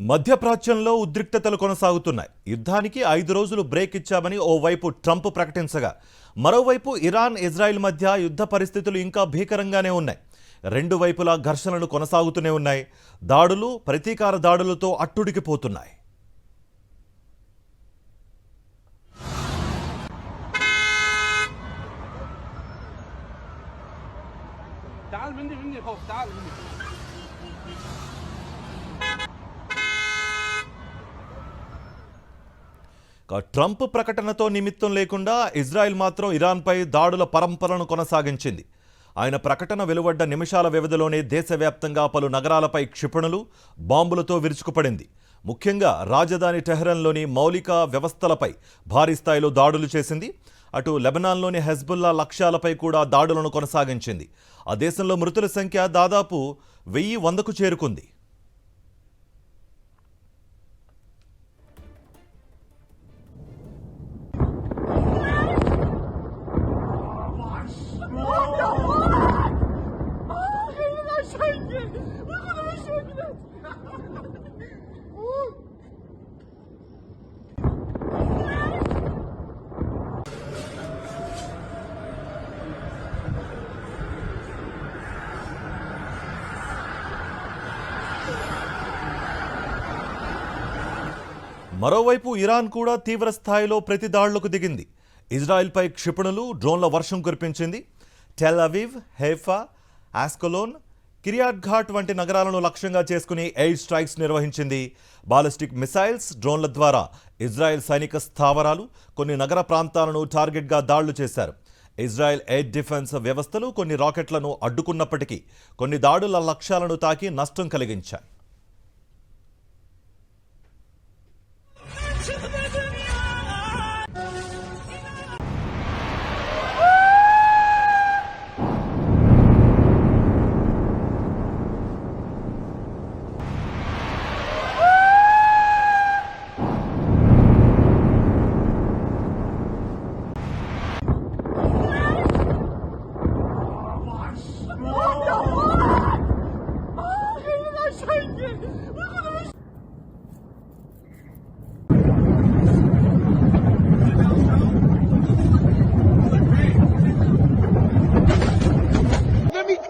మధ్యప్రాచ్యంలో ఉద్రిక్తతలు కొనసాగుతున్నాయి. యుద్ధానికి 5 రోజులు బ్రేక్ ఇచ్చామని ఓవైపు ట్రంప్ ప్రకటించగా, మరోవైపు ఇరాన్ ఇజ్రాయెల్ మధ్య యుద్ధ పరిస్థితులు ఇంకా భీకరంగానే ఉన్నాయి. రెండు వైపులా ఘర్షణలు కొనసాగుతూనే ఉన్నాయి. దాడులు ప్రతీకార దాడులతో అట్టుడికిపోతున్నాయి. ట్రంప్ ప్రకటనతో నిమిత్తం లేకుండా ఇజ్రాయెల్ మాత్రం ఇరాన్పై దాడుల పరంపరను కొనసాగించింది. ఆయన ప్రకటన వెలువడ్డ నిమిషాల వ్యవధిలోనే దేశవ్యాప్తంగా పలు నగరాలపై క్షిపణులు, బాంబులతో విరుచుకుపడింది. ముఖ్యంగా రాజధాని టెహ్రాన్లోని మౌలిక వ్యవస్థలపై భారీ స్థాయిలో దాడులు చేసింది. అటు లెబనాన్లోని హెజ్బుల్లా లక్ష్యాలపై కూడా దాడులను కొనసాగించింది. ఆ దేశంలో మృతుల సంఖ్య దాదాపు 1100కు చేరుకుంది. మరోవైపు ఇరాన్ కూడా తీవ్ర స్థాయిలో ప్రతి దాడులకు దిగింది. ఇజ్రాయెల్పై క్షిపణులు, డ్రోన్ల వర్షం కురిపించింది. టెల్ అవీవ్, హైఫా, ఆస్కలోన్, కిర్యాట్ ఘాట్ వంటి నగరాలను లక్ష్యంగా చేసుకుని ఎయిర్ స్ట్రైక్స్ నిర్వహించింది. బాలిస్టిక్ మిసైల్స్, డ్రోన్ల ద్వారా ఇజ్రాయెల్ సైనిక స్థావరాలు, కొన్ని నగర ప్రాంతాలను టార్గెట్గా దాడులు చేశారు. ఇజ్రాయెల్ ఎయిర్ డిఫెన్స్ వ్యవస్థలు కొన్ని రాకెట్లను అడ్డుకున్నప్పటికీ కొన్ని దాడుల లక్ష్యాలను తాకి నష్టం కలిగించాయి.